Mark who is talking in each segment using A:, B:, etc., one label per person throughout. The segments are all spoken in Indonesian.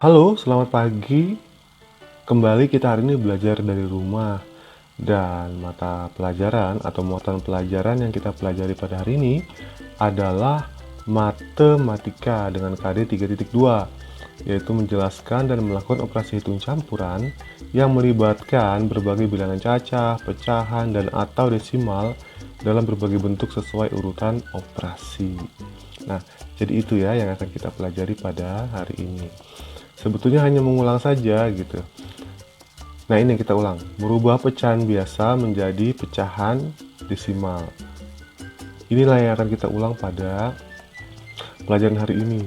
A: Halo, selamat pagi. Kembali kita hari ini belajar dari rumah. Dan mata pelajaran atau muatan pelajaran yang kita pelajari pada hari ini adalah matematika dengan KD 3.2, yaitu menjelaskan dan melakukan operasi hitung campuran yang melibatkan berbagai bilangan cacah, pecahan, dan atau desimal dalam berbagai bentuk sesuai urutan operasi. Nah, jadi itu ya yang akan kita pelajari pada hari ini. Sebetulnya hanya mengulang saja gitu. Nah, ini yang kita ulang. Merubah pecahan biasa menjadi pecahan desimal. Inilah yang akan kita ulang pada pelajaran hari ini.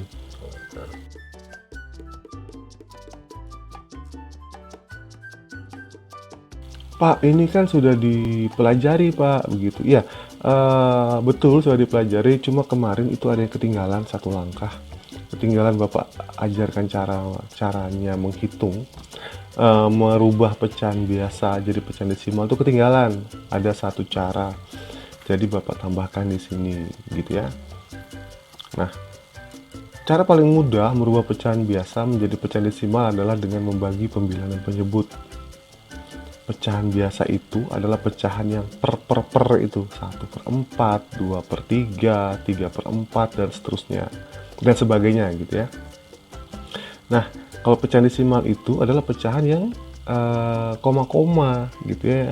A: Pak, ini kan sudah dipelajari, Pak, begitu. Iya, betul sudah dipelajari, cuma kemarin itu ada yang ketinggalan satu langkah. Ketinggalan Bapak ajarkan caranya menghitung, merubah pecahan biasa jadi pecahan desimal itu ketinggalan. Ada satu cara. Jadi Bapak tambahkan di sini, gitu ya. Nah, cara paling mudah merubah pecahan biasa menjadi pecahan desimal adalah dengan membagi pembilangan penyebut. Pecahan biasa itu adalah pecahan yang per itu 1/4, 2/3, 3/4, dan seterusnya dan sebagainya gitu ya. Nah, kalau pecahan desimal itu adalah pecahan yang koma-koma gitu ya,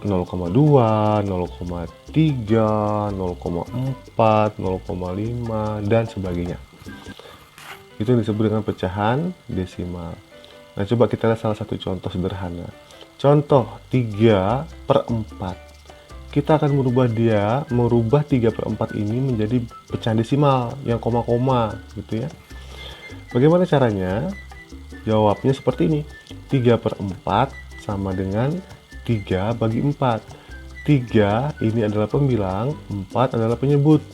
A: 0,2, 0,3, 0,4, 0,5, dan sebagainya. Itu yang disebut dengan pecahan desimal. Nah, coba kita lihat salah satu contoh sederhana. Contoh 3/4. Kita akan merubah 3/4 ini menjadi pecahan desimal yang koma-koma gitu ya. Bagaimana caranya? Jawabnya seperti ini. 3/4 sama dengan 3/4. 3 ini adalah pembilang, 4 adalah penyebut.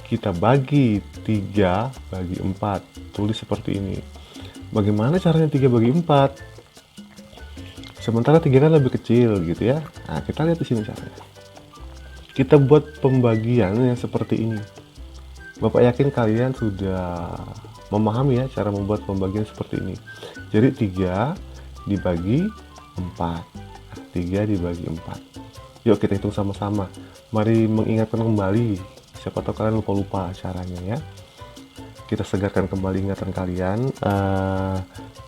A: Kita bagi 3/4. Tulis seperti ini. Bagaimana caranya 3/4? Sementara 3 kan lebih kecil gitu ya. Nah, kita lihat di sini caranya. Kita buat pembagian yang seperti ini. Bapak yakin kalian sudah memahami ya cara membuat pembagian seperti ini. Jadi 3 dibagi 4. 3 dibagi 4. Yuk kita hitung sama-sama. Mari mengingatkan kembali. Siapa tahu kalian lupa-lupa caranya ya. Kita segarkan kembali ingatan kalian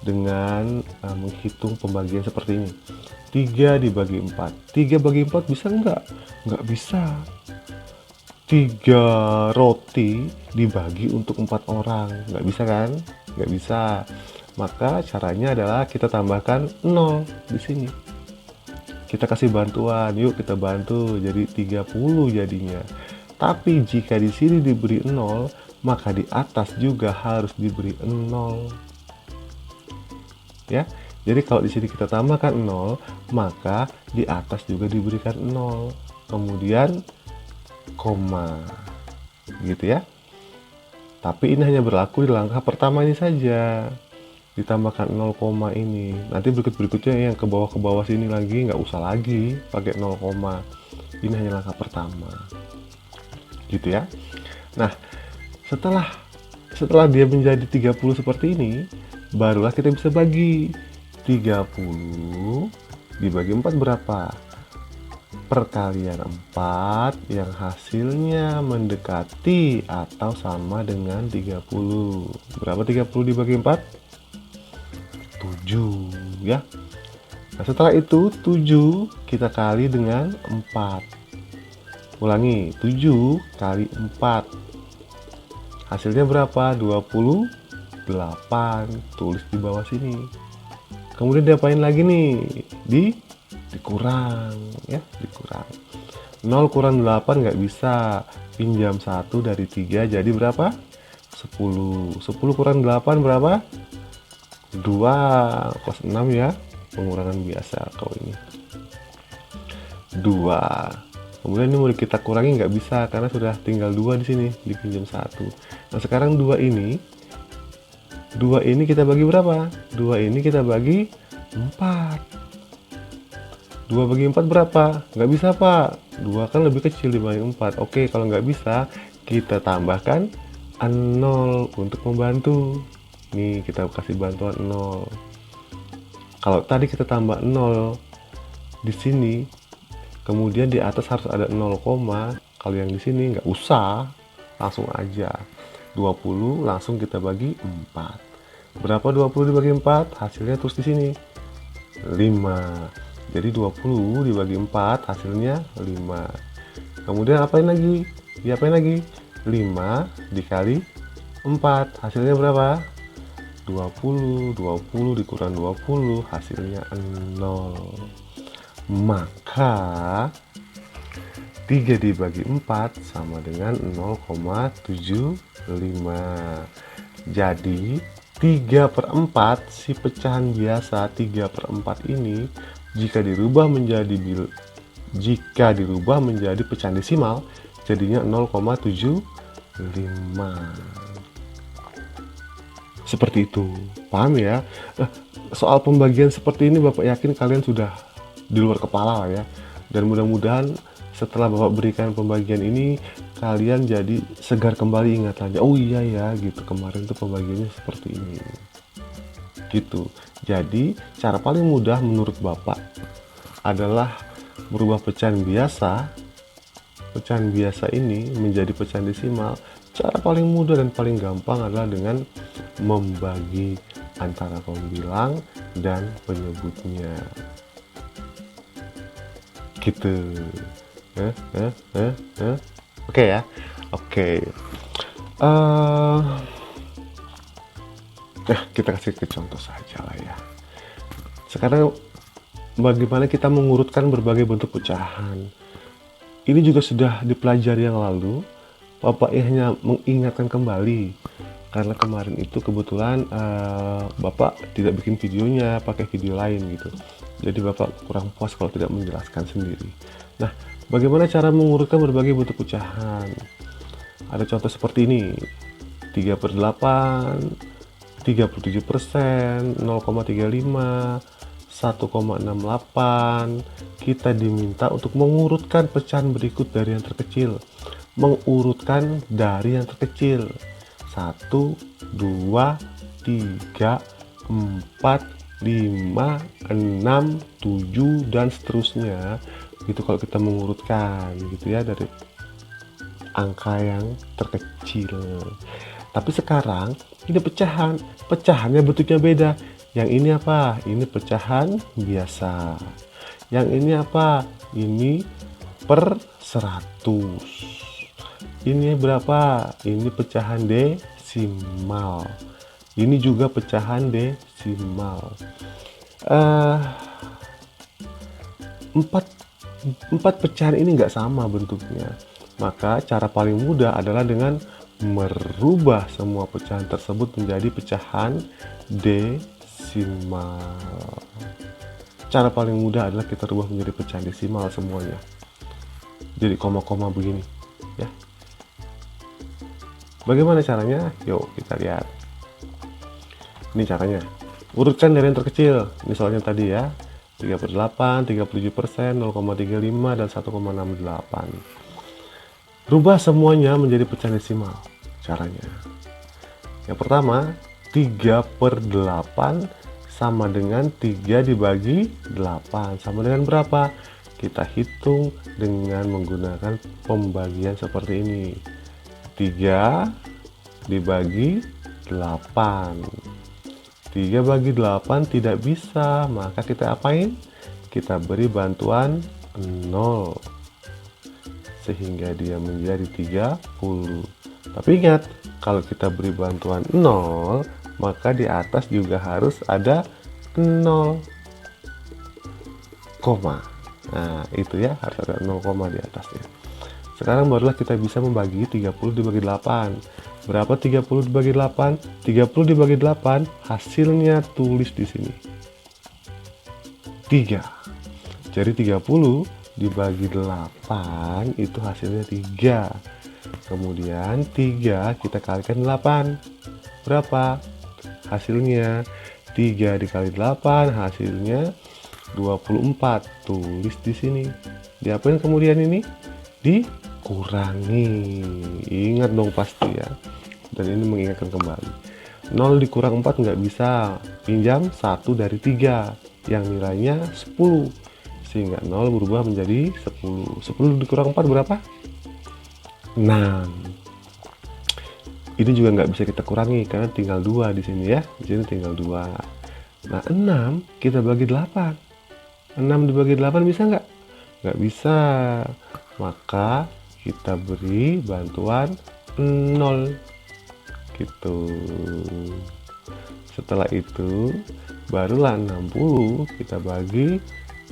A: dengan menghitung pembagian seperti ini. 3 dibagi 4. 3 bagi 4 bisa enggak? Enggak bisa. 3 roti dibagi untuk 4 orang. Enggak bisa kan? Enggak bisa. Maka caranya adalah kita tambahkan 0 di sini. Kita kasih bantuan. Yuk kita bantu jadi 30 jadinya. Tapi jika di sini diberi 0, maka di atas juga harus diberi 0. Ya. Jadi kalau di sini kita tambahkan 0, maka di atas juga diberikan 0. Kemudian koma. Gitu ya. Tapi ini hanya berlaku di langkah pertama ini saja. Ditambahkan 0, ini. Nanti berikutnya yang ke bawah sini lagi nggak usah lagi pakai 0, ini hanya langkah pertama. Gitu ya. Nah, setelah dia menjadi 30 seperti ini, barulah kita bisa bagi. 30 dibagi 4 berapa? Perkalian 4 yang hasilnya mendekati atau sama dengan 30. Berapa 30 dibagi 4? 7 ya. Nah, setelah itu 7 kita kali dengan 4. Ulangi, 7 kali 4. Hasilnya berapa? 28. Tulis di bawah sini. Kemudian diapain lagi nih? Dikurang ya, dikurang. 0 kurang 8 nggak bisa. Pinjam 1 dari 3 jadi berapa? 10. 10 kurang 8 berapa? 2. Kelas 6 ya. Pengurangan biasa kalau ini. 2. Kemudian ini mau kita kurangi nggak bisa karena sudah tinggal 2 di sini, dipinjam 1. Nah, sekarang 2 ini kita bagi berapa? 2 ini kita bagi 4. 2 bagi 4 berapa? Nggak bisa, Pak. 2 kan lebih kecil dibanding 4. Oke, kalau nggak bisa, kita tambahkan 0 untuk membantu. Nih, kita kasih bantuan 0. Kalau tadi kita tambah 0 di sini, kemudian di atas harus ada 0, kalau yang di sini nggak usah, langsung aja. 20 langsung kita bagi 4. Berapa 20 dibagi 4? Hasilnya terus di sini 5. Jadi 20 dibagi 4 hasilnya 5. Kemudian apain lagi? Diapain lagi? 5 dikali 4 hasilnya berapa? 20. 20 dikurang 20 hasilnya 0. Maka 3 dibagi 4 sama dengan 0,75. Jadi 3/4 si pecahan biasa 3/4 ini jika dirubah menjadi pecahan desimal jadinya 0,75. Seperti itu, paham ya? Soal pembagian seperti ini Bapak yakin kalian sudah di luar kepala lah ya. Dan mudah-mudahan setelah Bapak berikan pembagian ini kalian jadi segar kembali ingatannya. Oh iya ya gitu, kemarin tuh pembagiannya seperti ini. Gitu. Jadi cara paling mudah menurut Bapak adalah merubah pecahan biasa ini menjadi pecahan desimal. Cara paling mudah dan paling gampang adalah dengan membagi antara pembilang dan penyebutnya. Gitu. Oke ya. Oke. Kita kasih ke contoh saja lah ya. Sekarang bagaimana kita mengurutkan berbagai bentuk pecahan. Ini juga sudah dipelajari yang lalu. Bapak hanya mengingatkan kembali karena kemarin itu kebetulan Bapak tidak bikin videonya, pakai video lain gitu. Jadi Bapak kurang puas kalau tidak menjelaskan sendiri. Nah, bagaimana cara mengurutkan berbagai bentuk pecahan? Ada contoh seperti ini. 3/8, 37%, 0,35, 1,68. Kita diminta untuk mengurutkan pecahan berikut dari yang terkecil. Mengurutkan dari yang terkecil 1, 2, 3, 4, 5, 6, 7 dan seterusnya gitu kalau kita mengurutkan gitu ya dari angka yang terkecil. Tapi sekarang ini pecahannya bentuknya beda. Yang ini apa? Ini pecahan biasa. Yang ini apa? Ini per 100. Ini berapa? Ini pecahan desimal. Ini juga pecahan desimal. Empat pecahan ini nggak sama bentuknya. Maka cara paling mudah adalah dengan merubah semua pecahan tersebut menjadi pecahan desimal. Cara paling mudah adalah kita rubah menjadi pecahan desimal semuanya. Jadi koma-koma begini, ya. Bagaimana caranya? Yuk kita lihat. Ini caranya. Urutkan dari yang terkecil. Misalnya tadi ya, 3/8, 37%, 0,35 dan 1,68. Rubah semuanya menjadi pecahan desimal. Caranya. Yang pertama, 3/8 sama dengan 3 dibagi 8. Sama dengan berapa? Kita hitung dengan menggunakan pembagian seperti ini. 3 dibagi 8. 3 bagi 8 tidak bisa, maka kita apain? Kita beri bantuan 0 sehingga dia menjadi 30. Tapi ingat, kalau kita beri bantuan 0, maka di atas juga harus ada 0, koma. Nah, itu ya, harus ada 0, di atasnya. Sekarang barulah kita bisa membagi 30 dibagi 8. Berapa 30 dibagi 8? 30 dibagi 8 hasilnya tulis di sini. 3. Jadi 30 dibagi 8 itu hasilnya 3. Kemudian 3 kita kalikan 8. Berapa? Hasilnya 3 dikali 8 hasilnya 24. Tulis di sini. Diapain kemudian ini? Dikurangi. Ingat dong pasti ya. Dan ini mengingatkan kembali. 0 dikurang 4 nggak bisa, pinjam 1 dari 3 yang nilainya 10, sehingga 0 berubah menjadi 10. 10 dikurang 4 berapa? 6. Ini juga nggak bisa kita kurangi karena tinggal 2 di sini ya. Di sini tinggal 2. Nah, 6 kita bagi 8. 6 dibagi 8 bisa nggak? Nggak bisa. Maka kita beri bantuan 0. Gitu. Setelah itu, barulah 60 kita bagi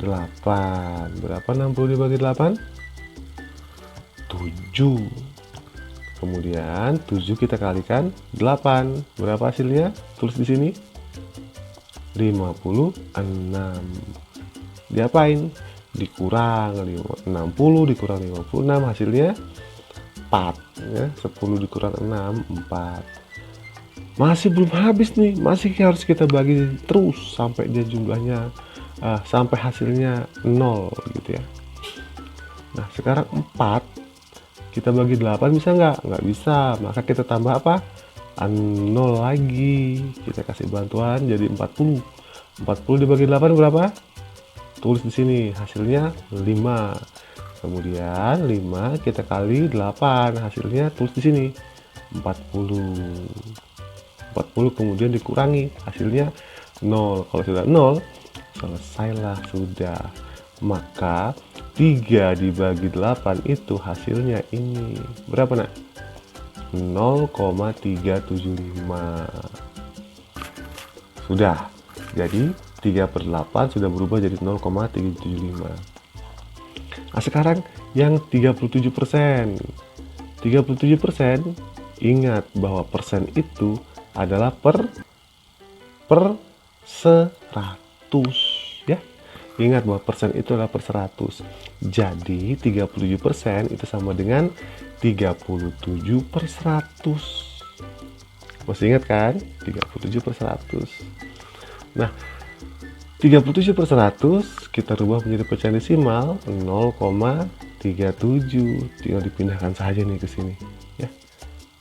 A: 8. Berapa 60 dibagi 8? 7. Kemudian 7 kita kalikan 8. Berapa hasilnya? Tulis di sini. 56. Diapain? Dikurang 60 dikurang 56 hasilnya 4 ya. 10 dikurang 6 4. Masih belum habis nih, masih harus kita bagi terus sampai dia jumlahnya sampai hasilnya 0 gitu ya. Nah, sekarang 4 kita bagi 8 bisa nggak? Nggak bisa, maka kita tambah apa? 0 lagi. Kita kasih bantuan jadi 40. 40 dibagi 8 berapa? Tulis di sini, hasilnya 5. Kemudian 5 kita kali 8, hasilnya tulis di sini 40. 40 kemudian dikurangi, hasilnya 0. Kalau sudah 0, selesailah sudah. Maka 3 dibagi 8 itu hasilnya ini. Berapa nak? 0,375. Sudah. Jadi 3/8 sudah berubah jadi 0,375. Nah, sekarang yang 37%. 37% ingat bahwa persen itu adalah per 100 ya. Ingat bahwa persen itu adalah per 100. Jadi 37% itu sama dengan 37/100. Masih ingat kan? 37/100. Nah, 37/100 kita rubah menjadi pecahan desimal 0,37. Tinggal dipindahkan saja nih ke sini ya.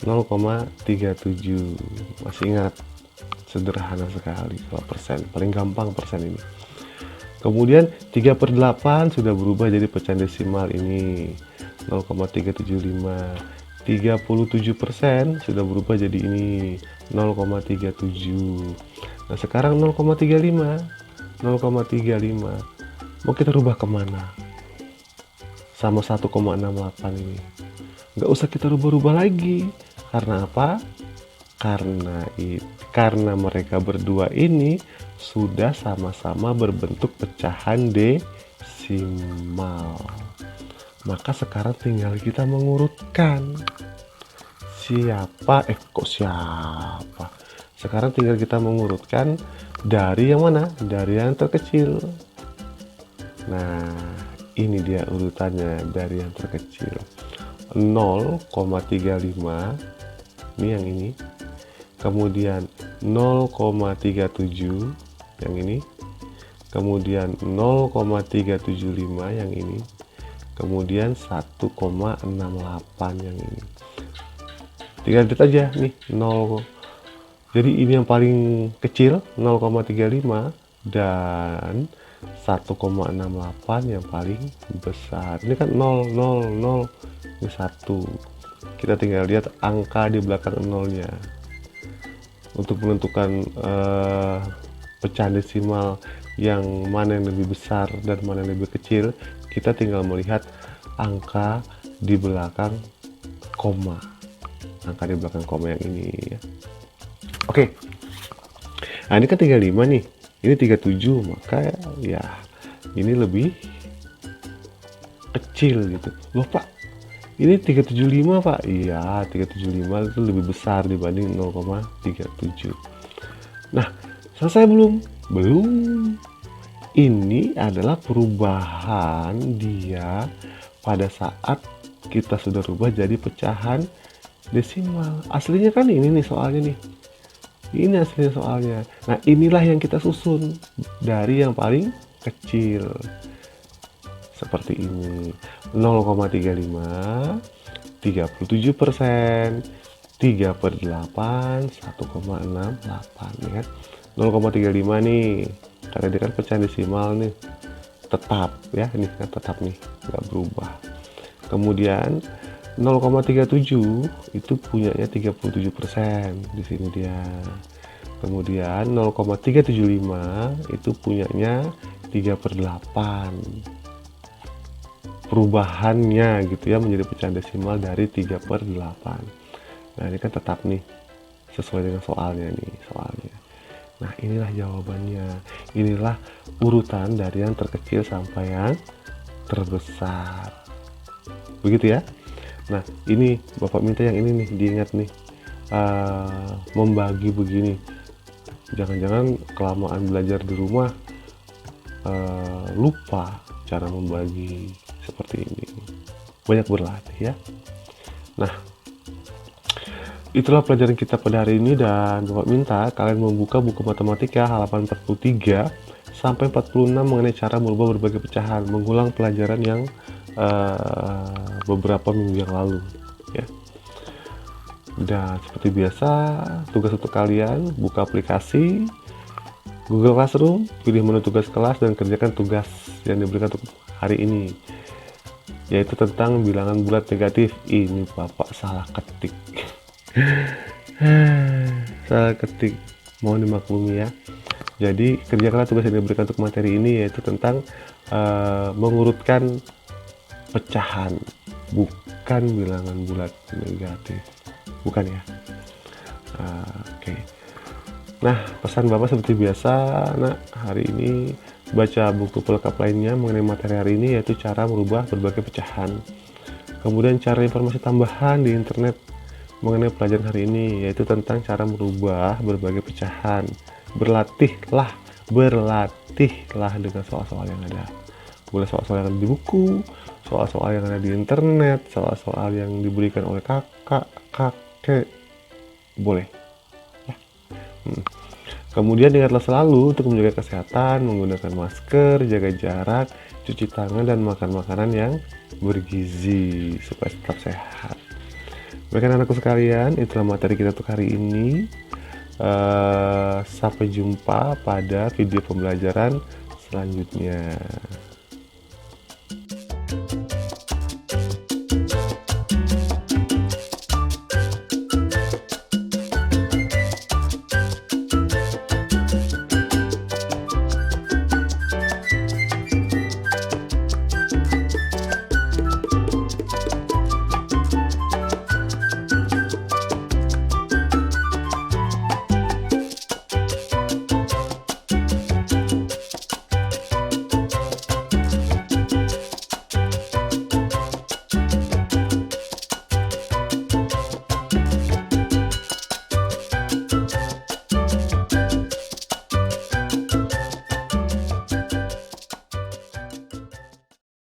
A: 0,37. Masih ingat? Sederhana sekali kalau persen. Paling gampang persen ini. Kemudian 3/8 sudah berubah jadi pecahan desimal ini 0,375. 37% sudah berubah jadi ini 0,37. Nah, sekarang 0,35. 0,35 mau kita rubah kemana? Sama 1,68 ini. Nggak usah kita rubah-rubah lagi. Karena apa? Karena mereka berdua ini sudah sama-sama berbentuk pecahan desimal. Maka sekarang tinggal kita mengurutkan. Siapa? Sekarang tinggal kita mengurutkan dari yang mana? Dari yang terkecil. Nah, ini dia urutannya dari yang terkecil. 0,35 ini yang ini. Kemudian 0,37 yang ini. Kemudian 0,375 yang ini. Kemudian 1,68 yang ini. Tinggal lihat aja nih 0. Jadi ini yang paling kecil 0,35 dan 1,68 yang paling besar. Ini kan 0, 0, 0. Ini 1. Kita tinggal lihat angka di belakang nolnya. Untuk menentukan pecahan desimal yang mana yang lebih besar dan mana yang lebih kecil, kita tinggal melihat angka di belakang koma. Angka di belakang koma yang ini ya. Oke. Nah, ini kan 35 nih. Ini 37, maka ya ini lebih kecil gitu. Loh, Pak. Ini 375, Pak. Iya, 375 itu lebih besar dibanding 0,37. Nah, selesai belum? Belum. Ini adalah perubahan dia pada saat kita sudah rubah jadi pecahan desimal. Aslinya kan ini nih soalnya nih. Ini aslinya soalnya. Nah, inilah yang kita susun dari yang paling kecil. Seperti ini. 0,35, 37%, 3/8, 1,68 ya kan. 0,35 nih, karena dia kan pecahan desimal nih, tetap ya, ini kan tetap nih, nggak berubah. Kemudian 0,37 itu punyanya 37%, di sini dia. Kemudian 0,375 itu punyanya 3/8. Perubahannya gitu ya, menjadi pecahan desimal dari 3/8. Nah, ini kan tetap nih, sesuai dengan soalnya nih, soalnya. Nah, inilah jawabannya. Inilah urutan dari yang terkecil sampai yang terbesar. Begitu ya. Nah, ini Bapak minta yang ini nih, diingat nih. Membagi begini. Jangan-jangan kelamaan belajar di rumah lupa cara membagi seperti ini. Banyak berlatih ya. Nah, itulah pelajaran kita pada hari ini, dan Bapak minta kalian membuka buku matematika halaman 43 sampai 46 mengenai cara merubah berbagai pecahan, mengulang pelajaran yang beberapa minggu yang lalu ya. Dan seperti biasa, tugas untuk kalian buka aplikasi Google Classroom, pilih menu tugas kelas dan kerjakan tugas yang diberikan untuk hari ini, yaitu tentang bilangan bulat negatif. Ini Bapak salah ketik. Salah ketik, mohon dimaklumi ya. Jadi kerjakanlah tugas yang diberikan untuk materi ini, yaitu tentang mengurutkan pecahan, bukan bilangan bulat negatif, bukan ya. Oke. Nah, pesan Bapak seperti biasa, nah hari ini baca buku pelengkap lainnya mengenai materi hari ini, yaitu cara merubah berbagai pecahan. Kemudian cara informasi tambahan di internet mengenai pelajaran hari ini, yaitu tentang cara merubah berbagai pecahan. Berlatihlah dengan soal-soal yang ada. Boleh soal-soal yang ada di buku, soal-soal yang ada di internet, soal-soal yang diberikan oleh kakak, kakek, boleh. Kemudian ingatlah selalu untuk menjaga kesehatan, menggunakan masker, jaga jarak, cuci tangan, dan makan makanan yang bergizi supaya tetap sehat. Baikkan anakku sekalian, itulah materi kita untuk hari ini. Sampai jumpa pada video pembelajaran selanjutnya.